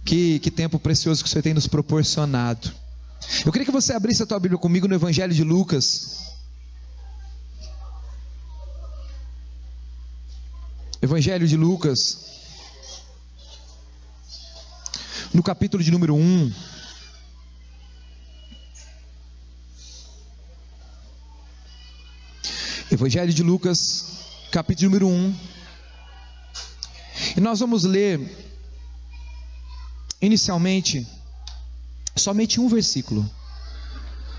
Que tempo precioso que o Senhor tem nos proporcionado. Eu queria que você abrisse a tua Bíblia comigo no Evangelho de Lucas. Evangelho de Lucas, no capítulo de número 1. Evangelho de Lucas, capítulo número 1. E nós vamos ler, inicialmente, somente um versículo.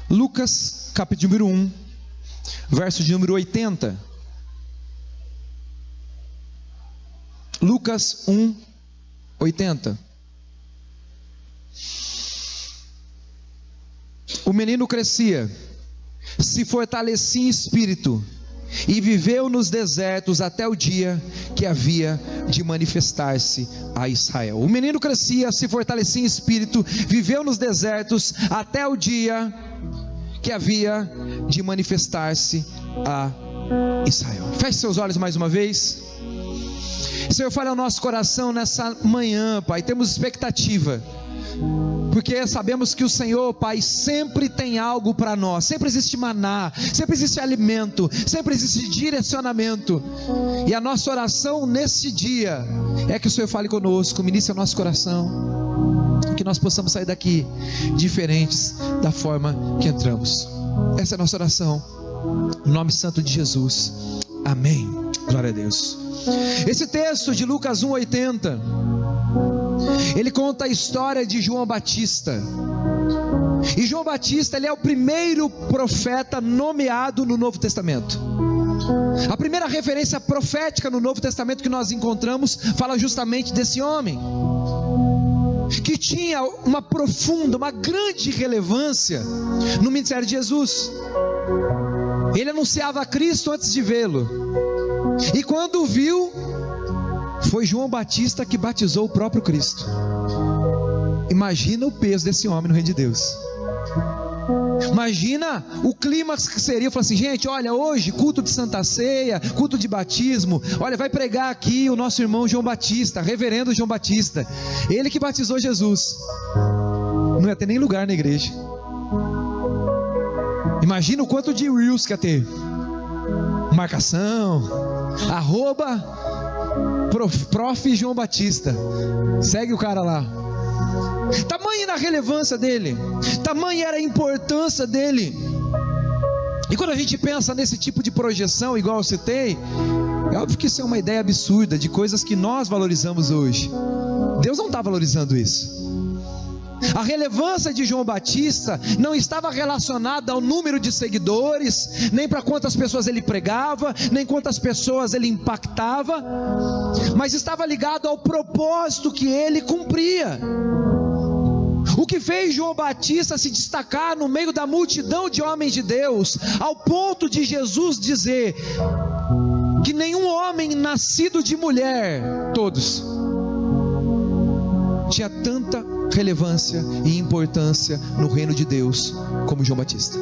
Lucas, capítulo número 1, verso de número 80. Lucas 1, 80. O menino crescia, se fortalecia em espírito, e viveu nos desertos até o dia que havia de manifestar-se a Israel. O menino crescia, se fortalecia em espírito, viveu nos desertos até o dia que havia de manifestar-se a Israel. Feche seus olhos mais uma vez. Senhor, fale ao nosso coração nessa manhã, Pai. Temos expectativa, porque sabemos que o Senhor, Pai, sempre tem algo para nós. Sempre existe maná, sempre existe alimento, sempre existe direcionamento. E a nossa oração nesse dia é que o Senhor fale conosco, ministre o nosso coração, que nós possamos sair daqui diferentes da forma que entramos. Essa é a nossa oração, no nome santo de Jesus. Amém. Glória a Deus. Esse texto de Lucas 1:80, ele conta a história de João Batista. E João Batista, ele é o primeiro profeta nomeado no Novo Testamento. A primeira referência profética no Novo Testamento que nós encontramos fala justamente desse homem, que tinha uma profunda, uma grande relevância no ministério de Jesus. Ele anunciava a Cristo antes de vê-lo, e quando o viu, foi João Batista que batizou o próprio Cristo. Imagina o peso desse homem no reino de Deus. Imagina o clímax que seria. Falar assim: gente, olha, hoje culto de Santa Ceia, culto de batismo. Olha, vai pregar aqui o nosso irmão João Batista, reverendo João Batista, ele que batizou Jesus. Não ia ter nem lugar na igreja. Imagina o quanto de reels que ia ter. Marcação, @prof. João Batista. Segue o cara lá. Tamanha era a relevância dele, tamanha era a importância dele. E quando a gente pensa nesse tipo de projeção, igual eu citei, é óbvio que isso é uma ideia absurda de coisas que nós valorizamos hoje. Deus não está valorizando isso. A relevância de João Batista não estava relacionada ao número de seguidores, nem para quantas pessoas ele pregava, nem quantas pessoas ele impactava, mas estava ligado ao propósito que ele cumpria. O que fez João Batista se destacar no meio da multidão de homens de Deus, ao ponto de Jesus dizer que nenhum homem nascido de mulher, todos, tinha tanta relevância e importância no reino de Deus como João Batista.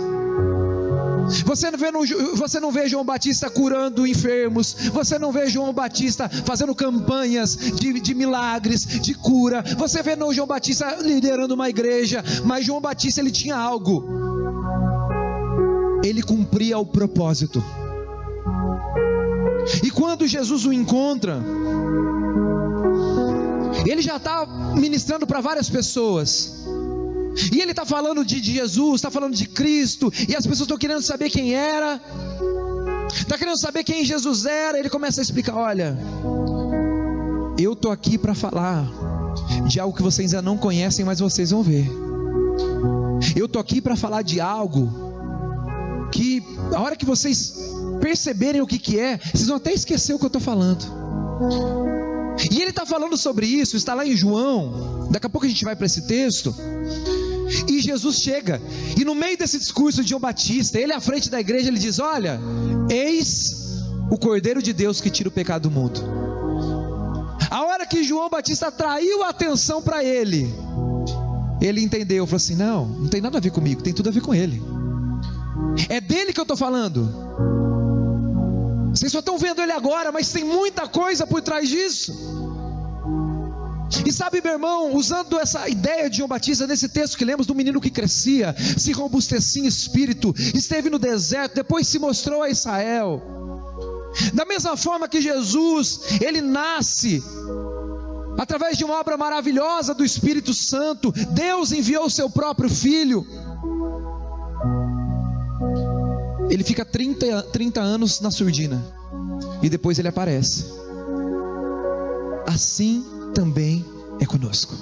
Você não vê João Batista curando enfermos, você não vê João Batista fazendo campanhas de milagres, de cura, você vê João Batista liderando uma igreja, mas João Batista, ele tinha algo, ele cumpria o propósito. E quando Jesus o encontra, ele já está ministrando para várias pessoas, e ele está falando de Jesus, está falando de Cristo, e as pessoas estão querendo saber quem era, está querendo saber quem Jesus era. Ele começa a explicar: olha, eu estou aqui para falar de algo que vocês ainda não conhecem, mas vocês vão ver. Eu estou aqui para falar de algo que a hora que vocês perceberem o que é, vocês vão até esquecer o que eu estou falando. E ele está falando sobre isso, está lá em João. Daqui a pouco a gente vai para esse texto. E Jesus chega, e no meio desse discurso de João Batista, ele à frente da igreja, ele diz: olha, eis o Cordeiro de Deus que tira o pecado do mundo. A hora que João Batista atraiu a atenção para ele, ele entendeu, falou assim: não tem nada a ver comigo, tem tudo a ver com ele. É dele que eu estou falando. Vocês só estão vendo ele agora, mas tem muita coisa por trás disso. E sabe, meu irmão, usando essa ideia de João Batista, nesse texto que lemos do menino que crescia, se robustecia em espírito, esteve no deserto, depois se mostrou a Israel. Da mesma forma que Jesus, ele nasce através de uma obra maravilhosa do Espírito Santo. Deus enviou o seu próprio Filho. Ele fica 30 anos na surdina e depois ele aparece. Assim também é conosco.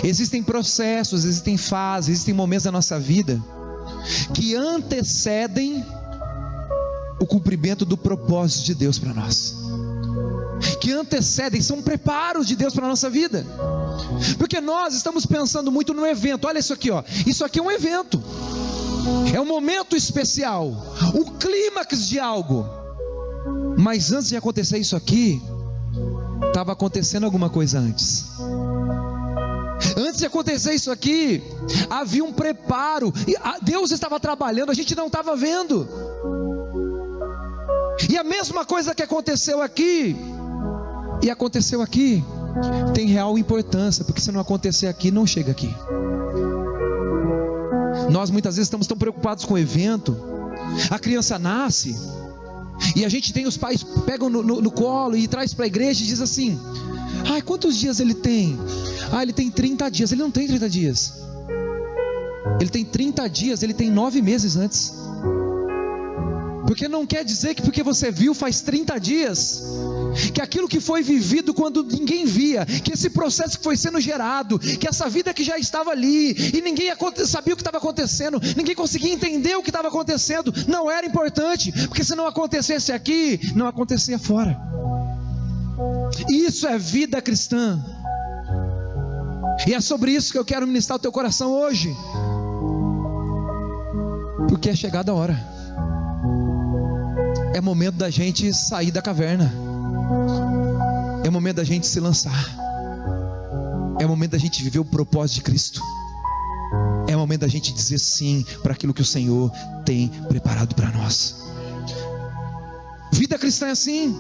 Existem processos, existem fases, existem momentos da nossa vida que antecedem o cumprimento do propósito de Deus para nós, que antecedem, são preparos de Deus para a nossa vida, porque nós estamos pensando muito no evento. Olha isso aqui, ó. Isso aqui é um evento, é um momento especial, o clímax de algo, mas antes de acontecer isso aqui, estava acontecendo alguma coisa antes. Antes de acontecer isso aqui, havia um preparo, Deus estava trabalhando, a gente não estava vendo. E a mesma coisa que aconteceu aqui e aconteceu aqui tem real importância, porque se não acontecer aqui, não chega aqui. Nós muitas vezes estamos tão preocupados com o evento. A criança nasce e a gente tem, os pais pegam no colo e traz para a igreja e diz assim: ai, quantos dias ele tem? Ah, ele tem 30 dias. Ele não tem 30 dias. Ele tem 30 dias, ele tem 9 meses antes. Porque não quer dizer que porque você viu faz 30 dias, que aquilo que foi vivido quando ninguém via, que esse processo que foi sendo gerado, que essa vida que já estava ali, e ninguém sabia o que estava acontecendo, ninguém conseguia entender o que estava acontecendo, não era importante, porque se não acontecesse aqui, não acontecia fora. Isso é vida cristã, e é sobre isso que eu quero ministrar o teu coração hoje, porque é chegada a hora. É momento da gente sair da caverna. É momento da gente se lançar. É momento da gente viver o propósito de Cristo. É momento da gente dizer sim para aquilo que o Senhor tem preparado para nós. Vida cristã é assim.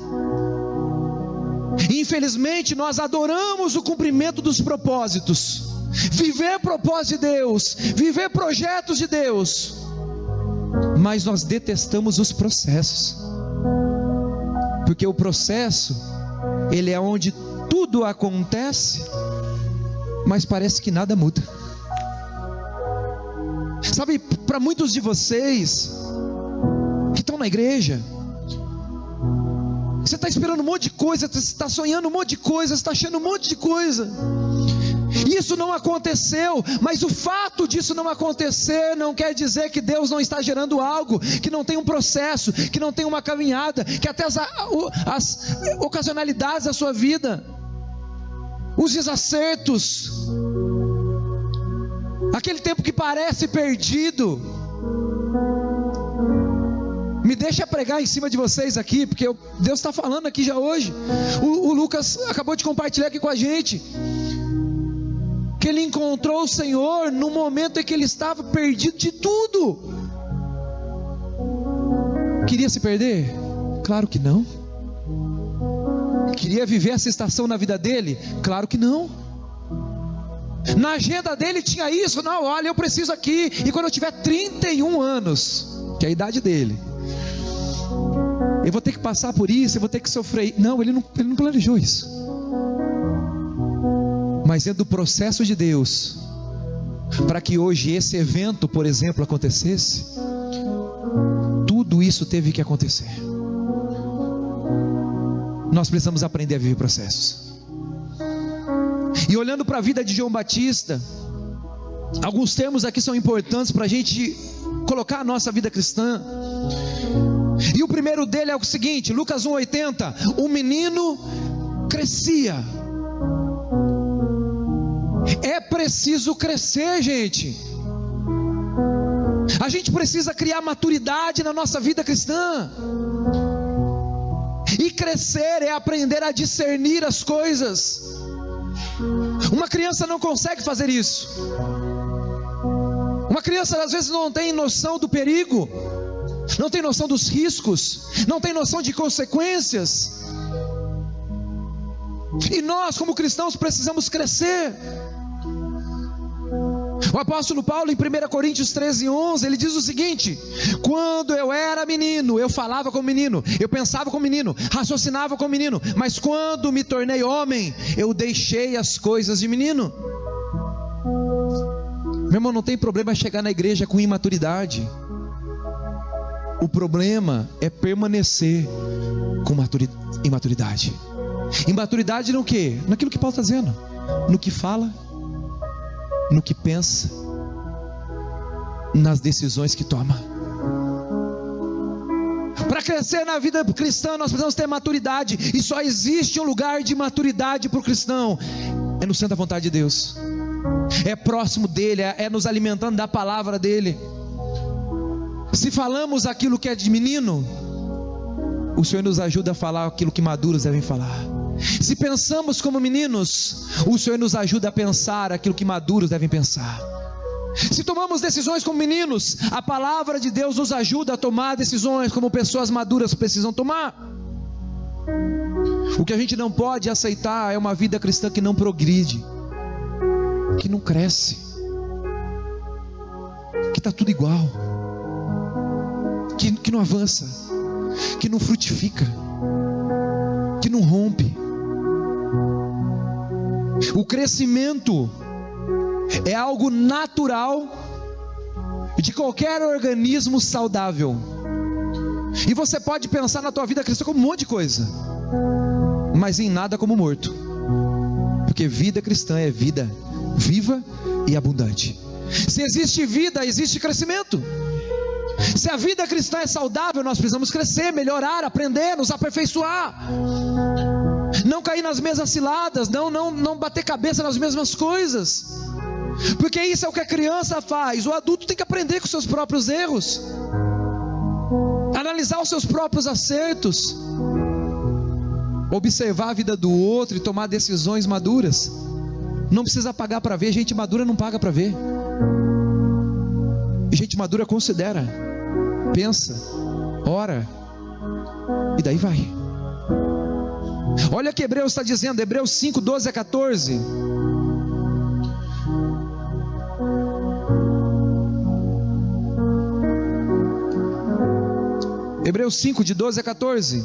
Infelizmente nós adoramos o cumprimento dos propósitos. Viver propósito de Deus, viver projetos de Deus, mas nós detestamos os processos, porque o processo, ele é onde tudo acontece, mas parece que nada muda. Sabe, para muitos de vocês que estão na igreja, você está esperando um monte de coisa, você está sonhando um monte de coisa, você está achando um monte de coisa, isso não aconteceu, mas o fato disso não acontecer não quer dizer que Deus não está gerando algo, que não tem um processo, que não tem uma caminhada, que até as ocasionalidades da sua vida, os desacertos, aquele tempo que parece perdido, me deixa pregar em cima de vocês aqui, porque Deus está falando aqui já hoje. O Lucas acabou de compartilhar aqui com a gente que ele encontrou o Senhor no momento em que ele estava perdido de tudo. Queria se perder? Claro que não. Queria viver essa estação na vida dele? Claro que não. Na agenda dele tinha isso. Não, olha, eu preciso aqui, e quando eu tiver 31 anos, que é a idade dele, eu vou ter que passar por isso, eu vou ter que sofrer. Não, ele não planejou isso. Mas dentro do processo de Deus, para que hoje esse evento, por exemplo, acontecesse, tudo isso teve que acontecer. Nós precisamos aprender a viver processos. E olhando para a vida de João Batista, alguns termos aqui são importantes para a gente colocar a nossa vida cristã. E o primeiro dele é o seguinte, Lucas 1,80: o menino crescia. É preciso crescer, gente. A gente precisa criar maturidade na nossa vida cristã. E crescer é aprender a discernir as coisas. Uma criança não consegue fazer isso. Uma criança às vezes não tem noção do perigo, não tem noção dos riscos, não tem noção de consequências. E nós, como cristãos, precisamos crescer. O apóstolo Paulo, em 1 Coríntios 13:11, ele diz o seguinte: quando eu era menino, eu falava como menino, eu pensava como menino, raciocinava como menino, mas quando me tornei homem, eu deixei as coisas de menino. Meu irmão, não tem problema chegar na igreja com imaturidade. O problema é permanecer com imaturidade. Imaturidade no quê? Naquilo que Paulo está dizendo, no que fala, no que pensa, nas decisões que toma. Para crescer na vida cristã, nós precisamos ter maturidade, e só existe um lugar de maturidade para o cristão: é no centro da vontade de Deus, é próximo dele, é nos alimentando da palavra dele. Se falamos aquilo que é de menino, o Senhor nos ajuda a falar aquilo que maduros devem falar. Se pensamos como meninos, o Senhor nos ajuda a pensar aquilo que maduros devem pensar. Se tomamos decisões como meninos, a palavra de Deus nos ajuda a tomar decisões como pessoas maduras precisam tomar. O que a gente não pode aceitar é uma vida cristã que não progride, que não cresce, que está tudo igual, que não avança, que não frutifica, que não rompe. O crescimento é algo natural de qualquer organismo saudável. E você pode pensar na tua vida cristã como um monte de coisa, mas em nada como morto. Porque vida cristã é vida viva e abundante. Se existe vida, existe crescimento. Se a vida cristã é saudável, nós precisamos crescer, melhorar, aprender, nos aperfeiçoar. Não cair nas mesmas ciladas, não bater cabeça nas mesmas coisas. Porque isso é o que a criança faz. O adulto tem que aprender com seus próprios erros, analisar os seus próprios acertos, observar a vida do outro e tomar decisões maduras. Não precisa pagar para ver. Gente madura não paga para ver. Gente madura considera, pensa, ora, e daí vai. Olha o que Hebreus está dizendo, Hebreus 5:12-14. Hebreus 5:12-14.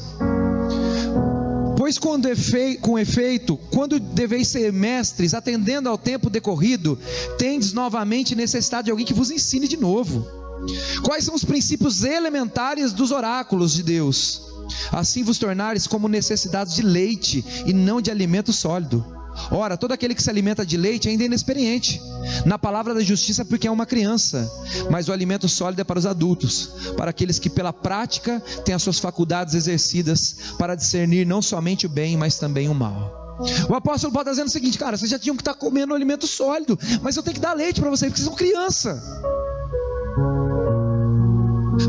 Pois com efeito, quando deveis ser mestres, atendendo ao tempo decorrido, tendes novamente necessidade de alguém que vos ensine de novo quais são os princípios elementares dos oráculos de Deus. Assim vos tornares como necessitados de leite e não de alimento sólido. Ora, todo aquele que se alimenta de leite ainda é inexperiente na palavra da justiça, porque é uma criança. Mas o alimento sólido é para os adultos, para aqueles que pela prática têm as suas faculdades exercidas para discernir não somente o bem, mas também o mal. O apóstolo Paulo está dizendo o seguinte: cara, vocês já tinham que estar comendo alimento sólido, mas eu tenho que dar leite para vocês, porque vocês são criança.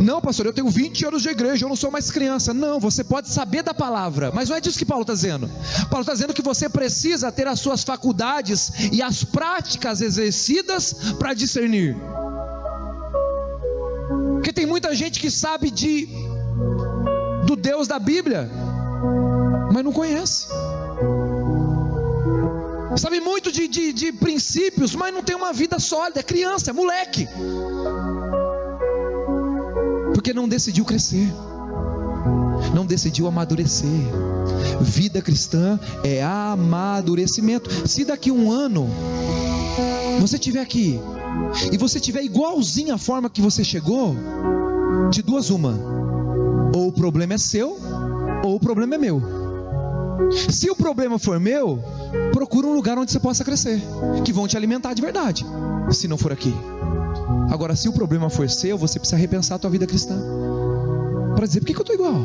Não, pastor, eu tenho 20 anos de igreja, eu não sou mais criança. Não, você pode saber da palavra, mas não é disso que Paulo está dizendo. Paulo está dizendo que você precisa ter as suas faculdades e as práticas exercidas para discernir. Porque tem muita gente que sabe do Deus da Bíblia, mas não conhece. Sabe muito de princípios, mas não tem uma vida sólida, é criança, é moleque. Porque não decidiu crescer, não decidiu amadurecer. Vida cristã é amadurecimento. Se daqui um ano você estiver aqui e você estiver igualzinho à forma que você chegou, de duas uma: ou o problema é seu, ou o problema é meu. Se o problema for meu, procura um lugar onde você possa crescer, que vão te alimentar de verdade, se não for aqui. Agora, se o problema for seu, você precisa repensar a tua vida cristã, para dizer: por que eu estou igual?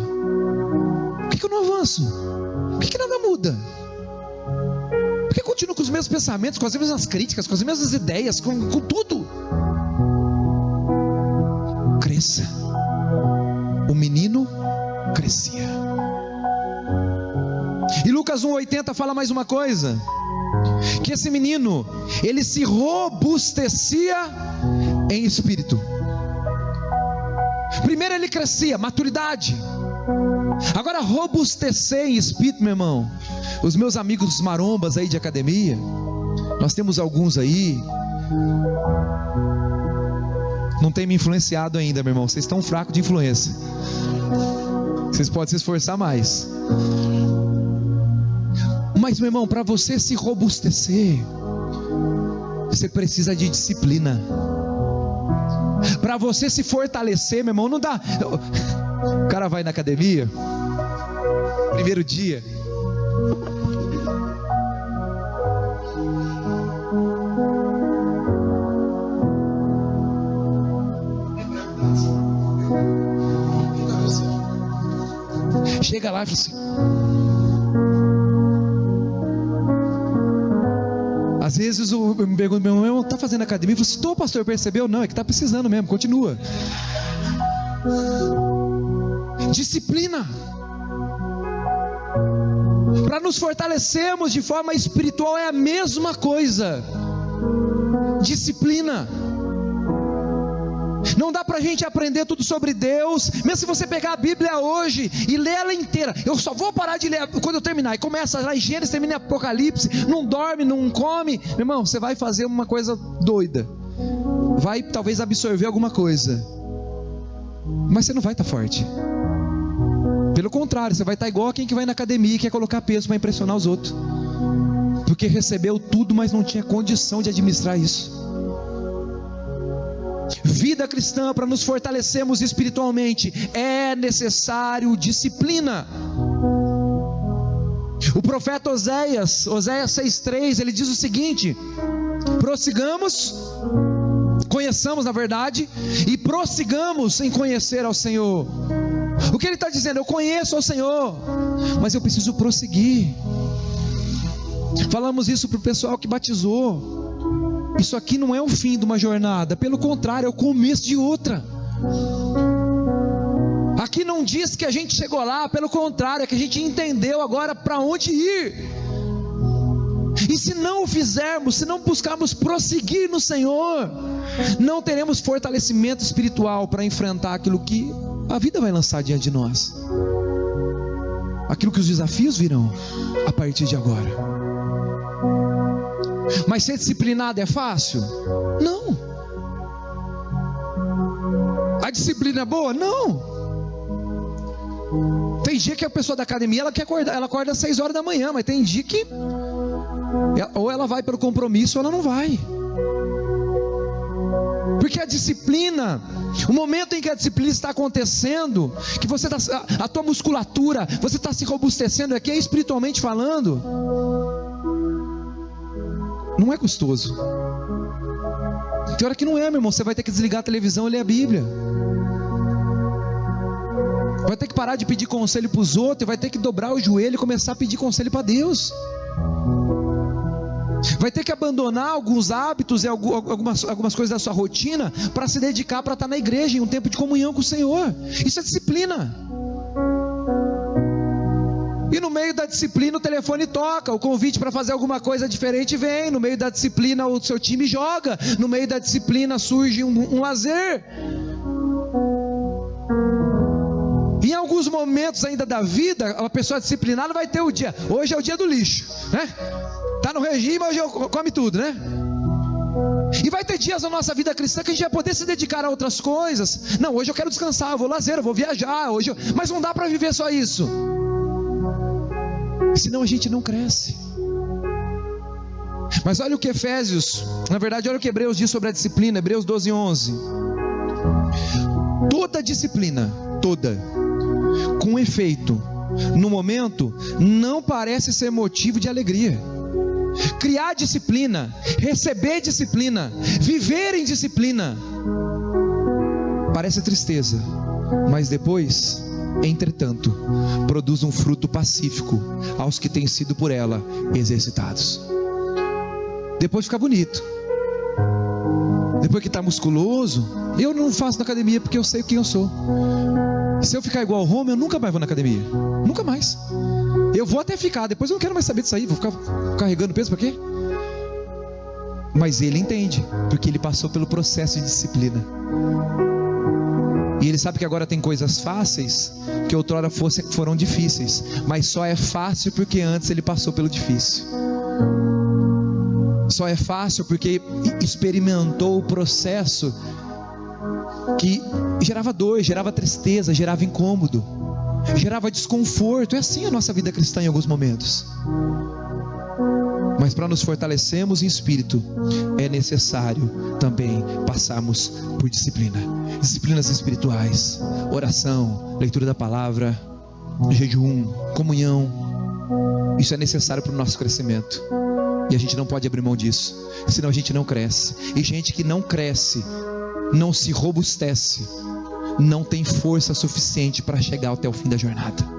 Por que eu não avanço? Por que nada muda? Por que eu continuo com os mesmos pensamentos, com as mesmas críticas, com as mesmas ideias, com tudo? Cresça. O menino crescia. E Lucas 1:80 fala mais uma coisa: que esse menino, ele se robustecia em espírito. Primeiro ele crescia, maturidade. Agora, robustecer em espírito, meu irmão. Os meus amigos marombas aí de academia, nós temos alguns aí, não tem me influenciado ainda, meu irmão. Vocês estão fracos de influência. Vocês podem se esforçar mais. Mas, meu irmão, para você se robustecer, você precisa de disciplina. Para você se fortalecer, meu irmão, não dá. O cara vai na academia, primeiro dia, chega lá e fala assim. Às vezes eu me pergunto, meu irmão, tá fazendo academia? Eu falo assim, tô, pastor, percebeu? Não, é que tá precisando mesmo, continua. Disciplina. Para nos fortalecermos de forma espiritual é a mesma coisa. Disciplina. Não dá pra gente aprender tudo sobre Deus. Mesmo se você pegar a Bíblia hoje e ler ela inteira, eu só vou parar de ler quando eu terminar. E começa lá em Gênesis, termina em Apocalipse, não dorme, não come. Meu irmão, você vai fazer uma coisa doida. Vai talvez absorver alguma coisa, mas você não vai estar forte. Pelo contrário, você vai estar igual a quem que vai na academia e quer colocar peso para impressionar os outros, porque recebeu tudo, mas não tinha condição de administrar isso. Vida cristã, para nos fortalecermos espiritualmente, é necessário disciplina. O profeta Oséias 6,3, ele diz o seguinte: conheçamos na verdade, e prossigamos em conhecer ao Senhor. O que ele está dizendo? Eu conheço ao Senhor, mas eu preciso prosseguir. Falamos isso para o pessoal que batizou. Isso aqui não é o fim de uma jornada, pelo contrário, é o começo de outra. Aqui não diz que a gente chegou lá, pelo contrário, é que a gente entendeu agora para onde ir. E se não o fizermos, se não buscarmos prosseguir no Senhor, não teremos fortalecimento espiritual para enfrentar aquilo que a vida vai lançar diante de nós, aquilo que os desafios virão a partir de agora. Mas ser disciplinado é fácil? Não. A disciplina é boa? Não. Tem dia que a pessoa da academia ela acorda às 6 horas da manhã, mas tem dia que ou ela vai pelo compromisso ou ela não vai. Porque a disciplina, o momento em que a disciplina está acontecendo, que você está, a tua musculatura, você está se robustecendo aqui, espiritualmente falando, não é gostoso. Tem hora que não é, meu irmão. Você vai ter que desligar a televisão e ler a Bíblia. Vai ter que parar de pedir conselho para os outros. Vai ter que dobrar o joelho e começar a pedir conselho para Deus. Vai ter que abandonar alguns hábitos e algumas coisas da sua rotina para se dedicar, para estar na igreja em um tempo de comunhão com o Senhor. Isso é disciplina. E no meio da disciplina o telefone toca, o convite para fazer alguma coisa diferente vem. No meio da disciplina o seu time joga. No meio da disciplina surge um lazer. Em alguns momentos ainda da vida, a pessoa disciplinada vai ter o dia. Hoje é o dia do lixo, né? Tá no regime, hoje come tudo, né? E vai ter dias na nossa vida cristã que a gente vai poder se dedicar a outras coisas. Não, hoje eu quero descansar, eu vou lazer, eu vou viajar mas não dá para viver só isso. Senão a gente não cresce. Mas olha o que olha o que Hebreus diz sobre a disciplina. Hebreus 12:11. Toda disciplina, com efeito, no momento, não parece ser motivo de alegria. Criar disciplina, receber disciplina, viver em disciplina, parece tristeza, mas depois, entretanto, produz um fruto pacífico aos que têm sido por ela exercitados. Depois fica bonito. Depois que está musculoso, eu não faço na academia porque eu sei quem eu sou. Se eu ficar igual ao Roma, eu nunca mais vou na academia. Nunca mais. Eu vou até ficar, depois eu não quero mais saber disso aí. Vou ficar carregando peso para quê? Mas ele entende, porque ele passou pelo processo de disciplina. E ele sabe que agora tem coisas fáceis que outrora foram difíceis, mas só é fácil porque antes ele passou pelo difícil. Só é fácil porque experimentou o processo que gerava dor, gerava tristeza, gerava incômodo, gerava desconforto. É assim a nossa vida cristã em alguns momentos. Mas para nos fortalecermos em espírito, é necessário também passarmos por disciplinas espirituais, oração, leitura da palavra, jejum, comunhão. Isso é necessário para o nosso crescimento, e a gente não pode abrir mão disso, senão a gente não cresce. E gente que não cresce, não se robustece, não tem força suficiente para chegar até o fim da jornada.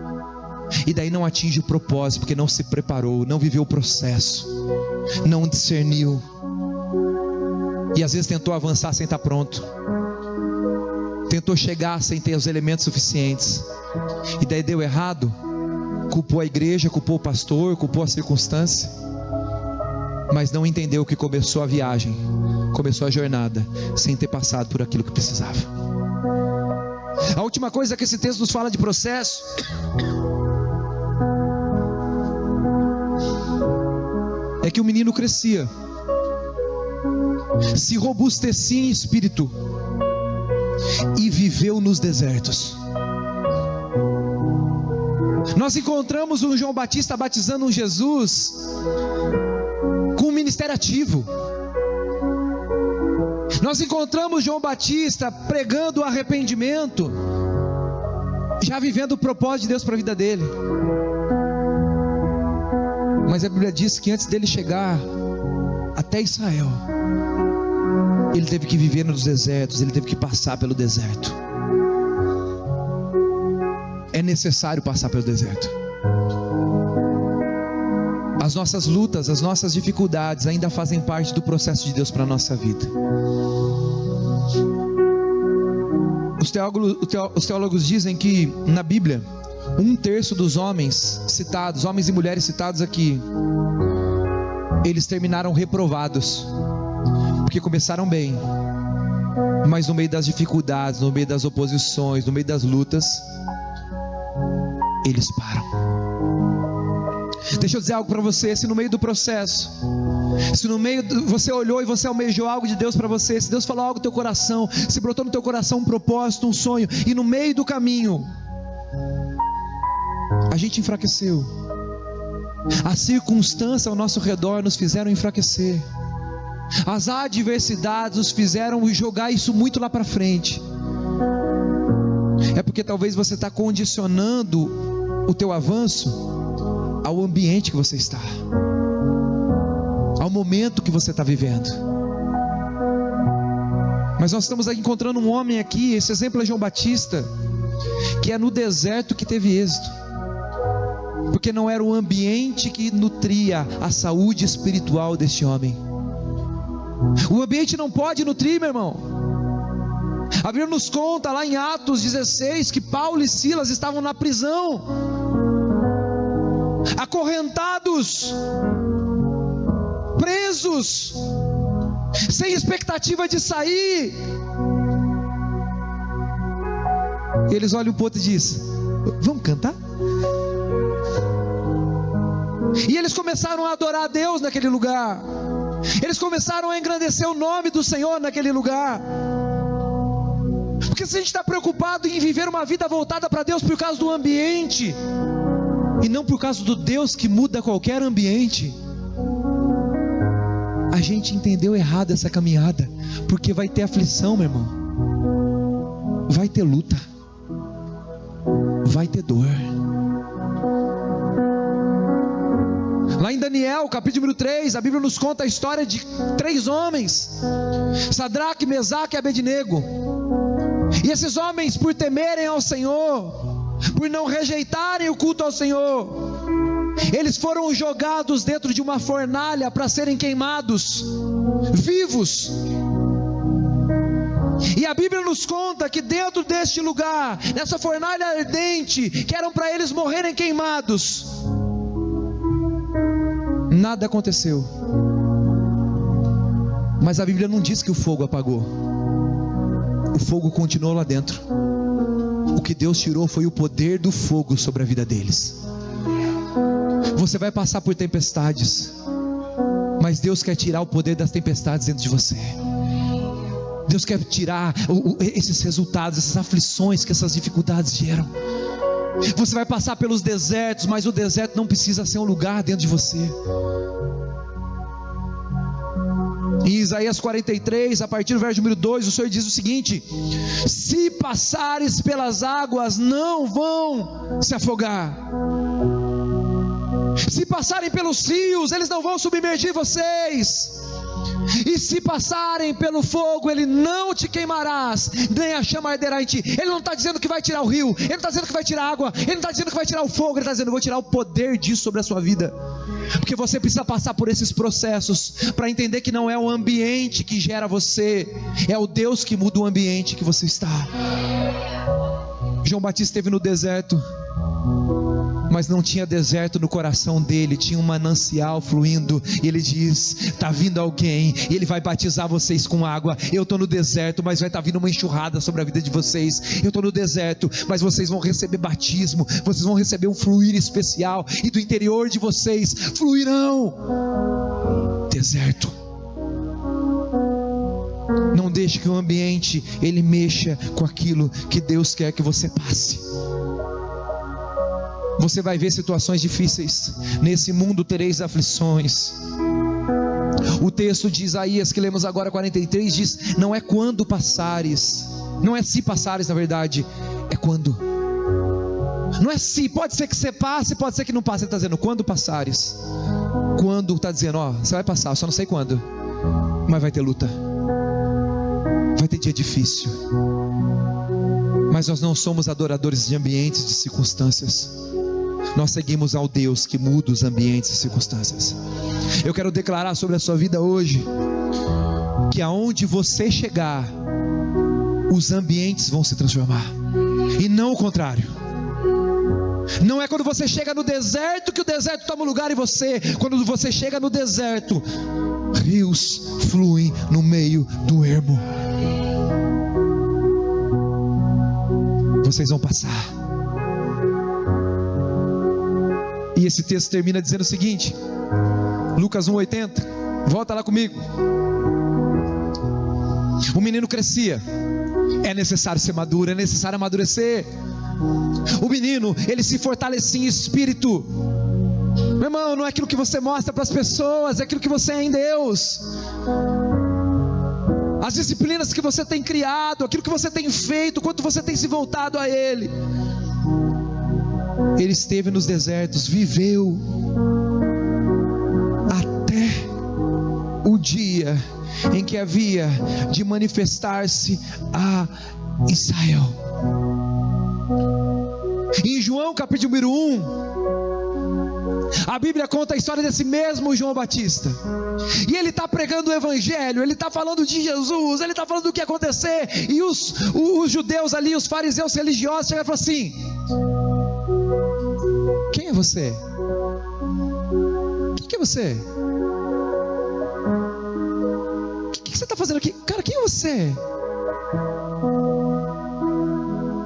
E daí não atinge o propósito, porque não se preparou, não viveu o processo, não discerniu, e às vezes tentou avançar sem estar pronto, tentou chegar sem ter os elementos suficientes, e daí deu errado, culpou a igreja, culpou o pastor, culpou a circunstância, mas não entendeu que começou a viagem, começou a jornada, sem ter passado por aquilo que precisava. A última coisa que esse texto nos fala de processo é que o menino crescia, se robustecia em espírito e viveu nos desertos. Nós encontramos um João Batista batizando um Jesus com um ministério ativo. Nós encontramos João Batista pregando o arrependimento, já vivendo o propósito de Deus para a vida dele. Mas a Bíblia diz que antes dele chegar até Israel, ele teve que viver nos desertos, ele teve que passar pelo deserto. É necessário passar pelo deserto. As nossas lutas, as nossas dificuldades ainda fazem parte do processo de Deus para a nossa vida. Os teólogos dizem que na Bíblia, 1/3 dos homens citados, homens e mulheres citados aqui, eles terminaram reprovados, porque começaram bem, mas no meio das dificuldades, no meio das oposições, no meio das lutas, eles param. Deixa eu dizer algo para você: se no meio do processo, se no meio você olhou e você almejou algo de Deus para você, se Deus falou algo no teu coração, se brotou no teu coração um propósito, um sonho, e no meio do caminho a gente enfraqueceu, a circunstância ao nosso redor nos fizeram enfraquecer, as adversidades nos fizeram jogar isso muito lá para frente, é porque talvez você está condicionando o teu avanço ao ambiente que você está, ao momento que você está vivendo. Mas nós estamos encontrando um homem aqui, esse exemplo é João Batista, que é no deserto que teve êxito, porque não era o ambiente que nutria a saúde espiritual deste homem. O ambiente não pode nutrir, meu irmão. A Bíblia nos conta lá em Atos 16 que Paulo e Silas estavam na prisão, acorrentados, presos, sem expectativa de sair. Eles olham para o outro e dizem: vamos cantar? E eles começaram a adorar a Deus naquele lugar, eles começaram a engrandecer o nome do Senhor naquele lugar. Porque se a gente está preocupado em viver uma vida voltada para Deus por causa do ambiente, e não por causa do Deus que muda qualquer ambiente, a gente entendeu errado essa caminhada. Porque vai ter aflição, meu irmão, vai ter luta, vai ter dor. Lá em Daniel, capítulo número 3, a Bíblia nos conta a história de 3 homens, Sadraque, Mesaque e Abednego. E esses homens, por temerem ao Senhor, por não rejeitarem o culto ao Senhor, eles foram jogados dentro de uma fornalha para serem queimados vivos. E a Bíblia nos conta que dentro deste lugar, nessa fornalha ardente, que eram para eles morrerem queimados, nada aconteceu. Mas a Bíblia não diz que o fogo apagou. O fogo continuou lá dentro. O que Deus tirou foi o poder do fogo sobre a vida deles. Você vai passar por tempestades, mas Deus quer tirar o poder das tempestades dentro de você. Deus quer tirar esses resultados, essas aflições que essas dificuldades geram. Você vai passar pelos desertos, mas o deserto não precisa ser um lugar dentro de você. Em Isaías 43, a partir do verso número 2, o Senhor diz o seguinte: se passares pelas águas, não vão se afogar. Se passarem pelos rios, eles não vão submergir vocês. E se passarem pelo fogo, ele não te queimarás, nem a chama arderá em ti. Ele não está dizendo que vai tirar o rio, ele não está dizendo que vai tirar a água, ele não está dizendo que vai tirar o fogo, ele está dizendo: eu vou tirar o poder disso sobre a sua vida. Porque você precisa passar por esses processos para entender que não é o ambiente que gera você, é o Deus que muda o ambiente que você está. João Batista esteve no deserto, mas não tinha deserto no coração dele, tinha um manancial fluindo. E ele diz: está vindo alguém, e ele vai batizar vocês com água. Eu estou no deserto, mas vai estar vindo uma enxurrada sobre a vida de vocês. Eu estou no deserto, mas vocês vão receber batismo, vocês vão receber um fluir especial, e do interior de vocês fluirão. Deserto. Não deixe que o ambiente ele mexa com aquilo que Deus quer que você passe. Você vai ver situações difíceis. Nesse mundo tereis aflições. O texto de Isaías que lemos agora, 43, diz: não é quando passares, não é se passares, na verdade, é quando. Não é se, pode ser que você passe, pode ser que não passe. Ele está dizendo quando passares. Quando está dizendo: ó, você vai passar, só não sei quando, mas vai ter luta, vai ter dia difícil. Mas nós não somos adoradores de ambientes, de circunstâncias. Nós seguimos ao Deus que muda os ambientes e circunstâncias. Eu quero declarar sobre a sua vida hoje que aonde você chegar, os ambientes vão se transformar, e não o contrário. Não é quando você chega no deserto que o deserto toma lugar em você. Quando você chega no deserto, rios fluem no meio do ermo. Vocês vão passar. E esse texto termina dizendo o seguinte, Lucas 1:80, volta lá comigo. O menino crescia, é necessário ser maduro, é necessário amadurecer. O menino, ele se fortalecia em espírito. Meu irmão, não é aquilo que você mostra para as pessoas, é aquilo que você é em Deus. As disciplinas que você tem criado, aquilo que você tem feito, quanto você tem se voltado a Ele. Ele esteve nos desertos, viveu até o dia em que havia de manifestar-se a Israel. Em João capítulo número 1, a Bíblia conta a história desse mesmo João Batista, e ele está pregando o Evangelho, ele está falando de Jesus, ele está falando do que ia acontecer, e os judeus ali, os fariseus religiosos chegaram e falaram assim: quem é você? Quem é você? O que você está fazendo aqui? Cara, quem é você?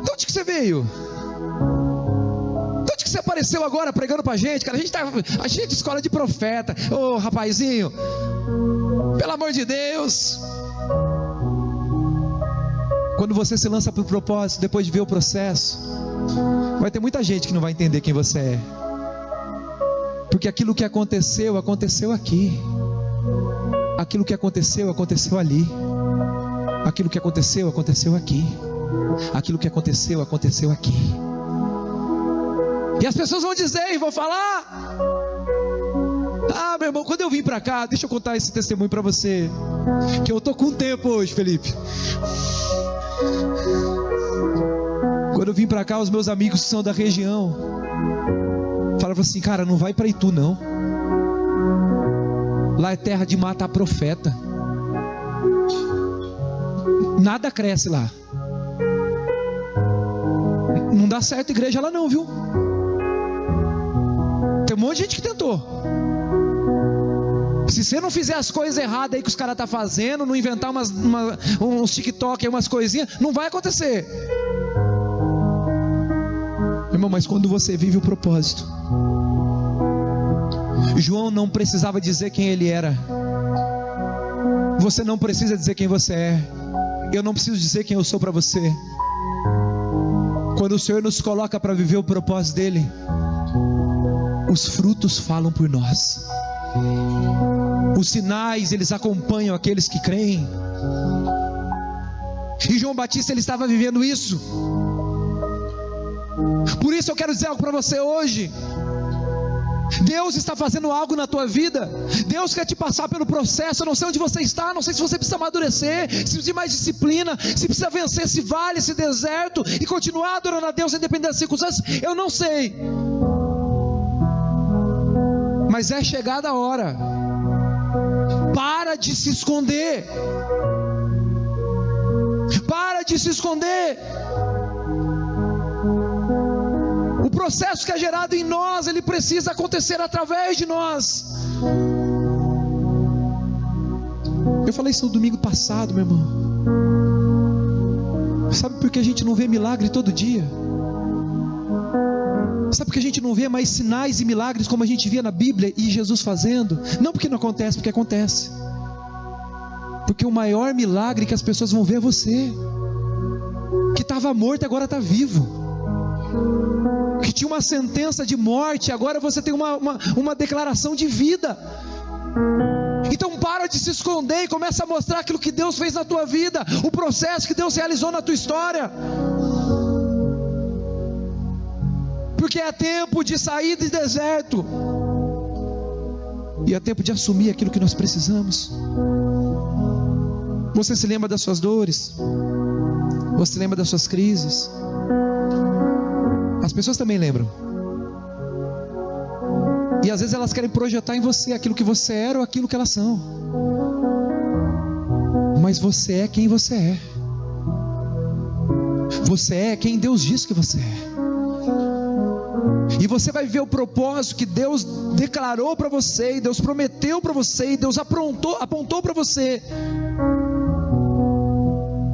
De onde que você veio? De onde que você apareceu agora pregando pra gente? Cara, a gente é de escola de profeta. Ô rapazinho, pelo amor de Deus. Quando você se lança pro propósito, depois de ver o processo, vai ter muita gente que não vai entender quem você é. Porque aquilo que aconteceu, aconteceu aqui. Aquilo que aconteceu, aconteceu ali. Aquilo que aconteceu, aconteceu aqui. Aquilo que aconteceu, aconteceu aqui. E as pessoas vão dizer e vão falar: ah, meu irmão, quando eu vim pra cá, deixa eu contar esse testemunho pra você, que eu tô com tempo hoje, Felipe. Quando eu vim pra cá, os meus amigos que são da região falavam assim: cara, não vai pra Itu não, lá é terra de matar profeta, nada cresce lá, não dá certo igreja lá não, viu? Tem um monte de gente que tentou. Se você não fizer as coisas erradas aí que os caras estão fazendo, não inventar uns TikTok, umas coisinhas, não vai acontecer. irmão, mas quando você vive o propósito, João não precisava dizer quem ele era. Você não precisa dizer quem você é. Eu não preciso dizer quem eu sou para você. Quando o Senhor nos coloca para viver o propósito dele, os frutos falam por nós. Os sinais, eles acompanham aqueles que creem. E João Batista, ele estava vivendo isso. Por isso eu quero dizer algo para você hoje. Deus está fazendo algo na tua vida. Deus quer te passar pelo processo. Eu não sei onde você está, não sei se você precisa amadurecer, se precisa de mais disciplina, se precisa vencer esse vale, esse deserto e continuar adorando a Deus independente das circunstâncias. Eu não sei, mas é chegada a hora. Para de se esconder. Para de se esconder. O processo que é gerado em nós, ele precisa acontecer através de nós. Eu falei isso no domingo passado, meu irmão. Sabe por que a gente não vê milagre todo dia? Sabe por que a gente não vê mais sinais e milagres como a gente via na Bíblia e Jesus fazendo? Não porque não acontece, porque acontece. Porque o maior milagre que as pessoas vão ver é você, que estava morto e agora está vivo, que tinha uma sentença de morte, agora você tem uma declaração de vida. Então para de se esconder e começa a mostrar aquilo que Deus fez na tua vida, o processo que Deus realizou na tua história. Porque é tempo de sair do deserto, e é tempo de assumir aquilo que nós precisamos. Você se lembra das suas dores, você lembra das suas crises. As pessoas também lembram. E às vezes elas querem projetar em você aquilo que você era ou aquilo que elas são. Mas você é quem você é. Você é quem Deus diz que você é. E você vai viver o propósito que Deus declarou para você, e Deus prometeu para você, e Deus apontou para você.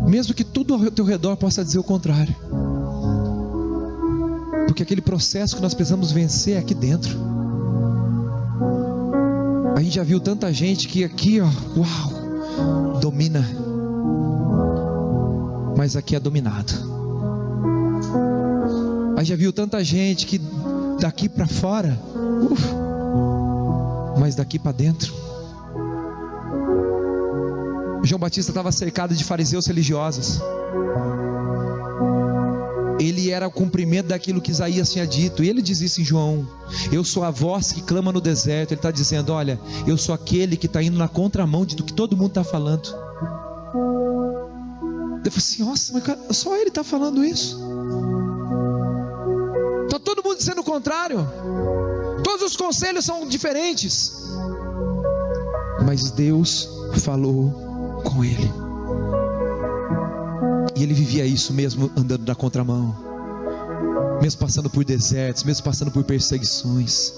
Mesmo que tudo ao teu redor possa dizer o contrário. Porque aquele processo que nós precisamos vencer é aqui dentro. A gente já viu tanta gente que aqui, ó, uau, domina. Mas aqui é dominado. A gente já viu tanta gente que daqui para fora, mas daqui para dentro. João Batista estava cercado de fariseus religiosos. Ele era o cumprimento daquilo que Isaías tinha dito. E ele diz isso em João: eu sou a voz que clama no deserto. Ele está dizendo: olha, eu sou aquele que está indo na contramão do que todo mundo está falando. Eu falei assim: nossa, mas cara, só ele está falando isso. Está todo mundo dizendo o contrário. Todos os conselhos são diferentes. Mas Deus falou com ele. E ele vivia isso mesmo andando na contramão, mesmo passando por desertos, mesmo passando por perseguições.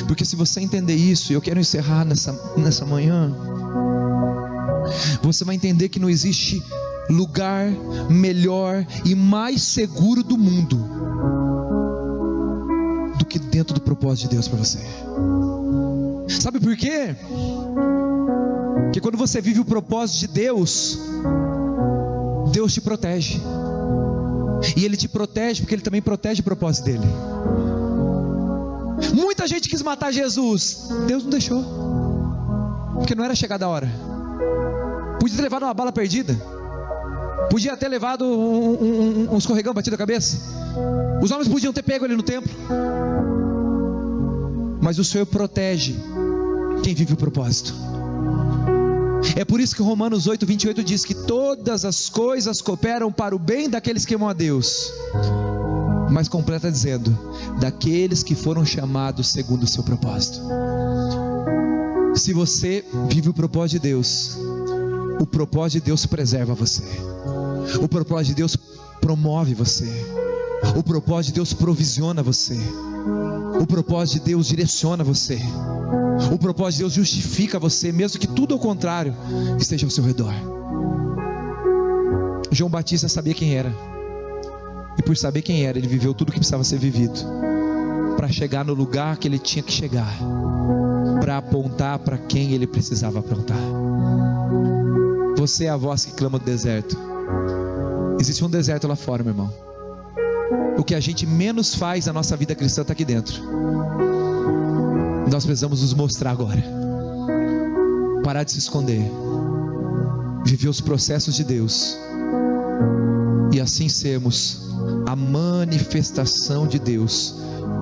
Porque se você entender isso, e eu quero encerrar nessa manhã, você vai entender que não existe lugar melhor e mais seguro do mundo do que dentro do propósito de Deus para você. Sabe por quê? Porque quando você vive o propósito de Deus, Deus te protege. E Ele te protege porque Ele também protege o propósito dEle. Muita gente quis matar Jesus, Deus não deixou, porque não era chegada a hora. Podia ter levado uma bala perdida, podia ter levado um escorregão batido na cabeça. Os homens podiam ter pego Ele no templo. Mas o Senhor protege quem vive o propósito. É por isso que Romanos 8:28 diz que todas as coisas cooperam para o bem daqueles que amam a Deus. Mas completa dizendo: daqueles que foram chamados segundo o seu propósito. Se você vive o propósito de Deus, o propósito de Deus preserva você. O propósito de Deus promove você. O propósito de Deus provisiona você. O propósito de Deus direciona você. O propósito de Deus justifica você, mesmo que tudo ao contrário esteja ao seu redor. João Batista sabia quem era. E por saber quem era, ele viveu tudo que precisava ser vivido para chegar no lugar que ele tinha que chegar, para apontar para quem ele precisava apontar. Você é a voz que clama do deserto. Existe um deserto lá fora, meu irmão. O que a gente menos faz na nossa vida cristã está aqui dentro. Nós precisamos nos mostrar agora. Parar de se esconder. Viver os processos de Deus. E assim sermos a manifestação de Deus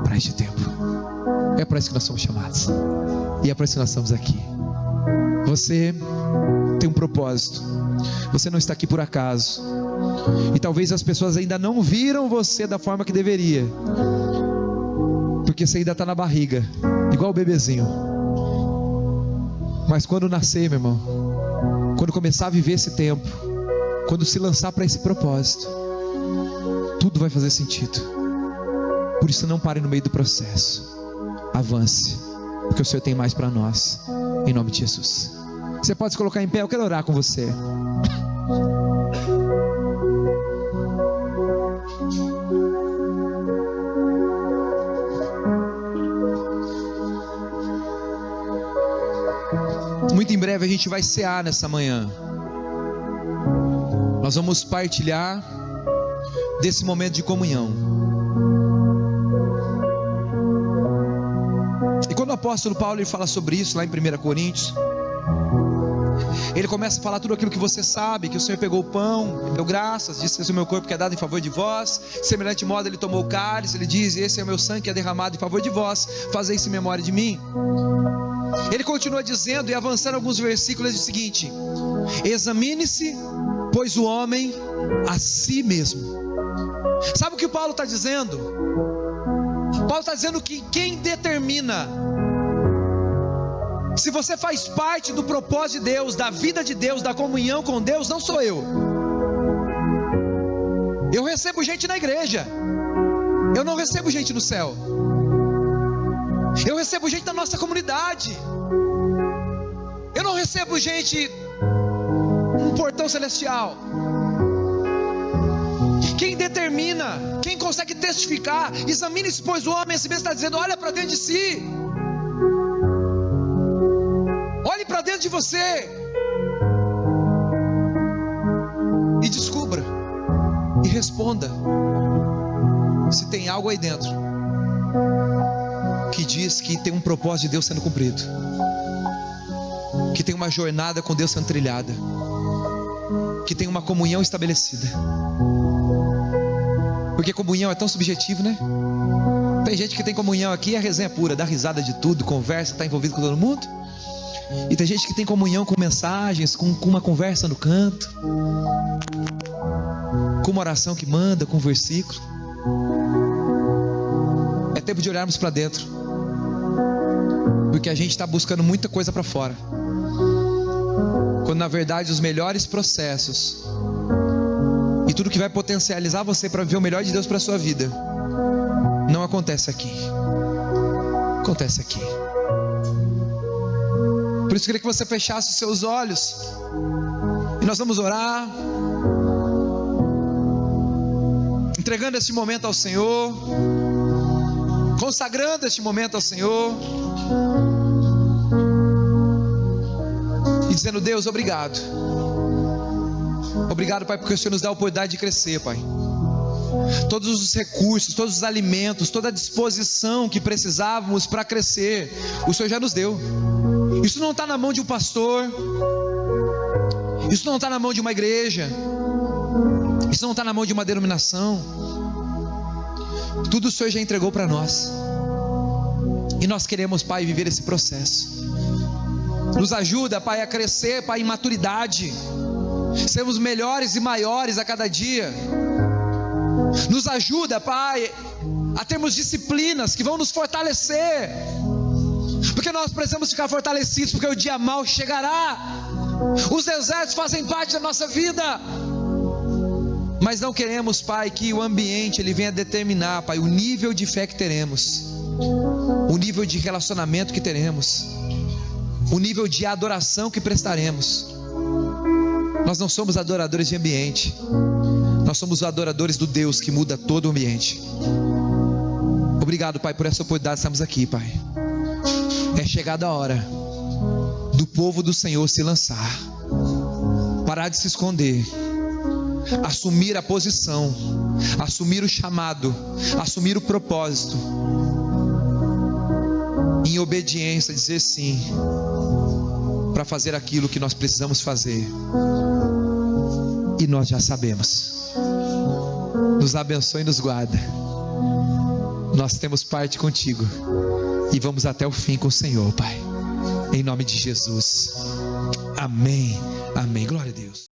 para este tempo. É para isso que nós somos chamados. E é para isso que nós estamos aqui. Você tem um propósito. Você não está aqui por acaso. E talvez as pessoas ainda não viram você da forma que deveria, porque você ainda está na barriga, igual o bebezinho. Mas quando nascer, meu irmão, quando começar a viver esse tempo, quando se lançar para esse propósito, tudo vai fazer sentido. Por isso não pare no meio do processo. Avance, porque o Senhor tem mais para nós. Em nome de Jesus. Você pode se colocar em pé, eu quero orar com você. Muito em breve a gente vai cear nessa manhã. Nós vamos partilhar desse momento de comunhão. E quando o apóstolo Paulo ele fala sobre isso lá em 1 Coríntios, ele começa a falar tudo aquilo que você sabe, que o Senhor pegou o pão, deu graças, disse que esse é o meu corpo que é dado em favor de vós. Semelhante modo ele tomou o cálice, ele diz: esse é o meu sangue que é derramado em favor de vós, fazei isso em memória de mim. Ele continua dizendo e avançando alguns versículos, diz o seguinte: examine-se, pois o homem a si mesmo. Sabe o que o Paulo está dizendo? Paulo está dizendo que quem determina se você faz parte do propósito de Deus, da vida de Deus, da comunhão com Deus, não sou eu. Eu recebo gente na igreja, eu não recebo gente no céu. Eu recebo gente da nossa comunidade. Eu não recebo gente num portão celestial. Quem determina, quem consegue testificar, examine-se, pois o homem esse mesmo está dizendo: olha para dentro de si. Olhe para dentro de você e descubra e responda se tem algo aí dentro que diz que tem um propósito de Deus sendo cumprido, que tem uma jornada com Deus sendo trilhada, que tem uma comunhão estabelecida. Porque comunhão é tão subjetivo, né? Tem gente que tem comunhão aqui, é resenha pura, dá risada de tudo, conversa, está envolvido com todo mundo. E tem gente que tem comunhão com mensagens, com uma conversa no canto, com uma oração que manda, com um versículo. É tempo de olharmos para dentro, porque a gente está buscando muita coisa para fora, quando na verdade os melhores processos e tudo que vai potencializar você para viver o melhor de Deus para a sua vida não acontece aqui, acontece aqui. Por isso eu queria que você fechasse os seus olhos e nós vamos orar, entregando este momento ao Senhor, consagrando este momento ao Senhor e dizendo: Deus, obrigado. Obrigado, Pai, porque o Senhor nos dá a oportunidade de crescer, Pai. Todos os recursos, todos os alimentos, toda a disposição que precisávamos para crescer, o Senhor já nos deu. Isso não está na mão de um pastor, isso não está na mão de uma igreja, isso não está na mão de uma denominação. Tudo o Senhor já entregou para nós. E nós queremos, Pai, viver esse processo. Nos ajuda, Pai, a crescer, Pai, em maturidade, sermos melhores e maiores a cada dia. Nos ajuda, Pai, a termos disciplinas que vão nos fortalecer, porque nós precisamos ficar fortalecidos, porque o dia mau chegará. Os desertos fazem parte da nossa vida, mas não queremos, Pai, que o ambiente ele venha determinar, Pai, o nível de fé que teremos, o nível de relacionamento que teremos, o nível de adoração que prestaremos. Nós não somos adoradores de ambiente, Nós somos adoradores do Deus que muda todo o ambiente. Obrigado, Pai, por essa oportunidade de estarmos aqui, Pai. É chegada a hora do povo do Senhor se lançar, parar de se esconder, assumir a posição, assumir o chamado, assumir o propósito, em obediência, dizer sim, para fazer aquilo que nós precisamos fazer. E nós já sabemos. Nos abençoe e nos guarda. Nós temos parte contigo e vamos até o fim com o Senhor, Pai, em nome de Jesus. Amém, amém. Glória a Deus.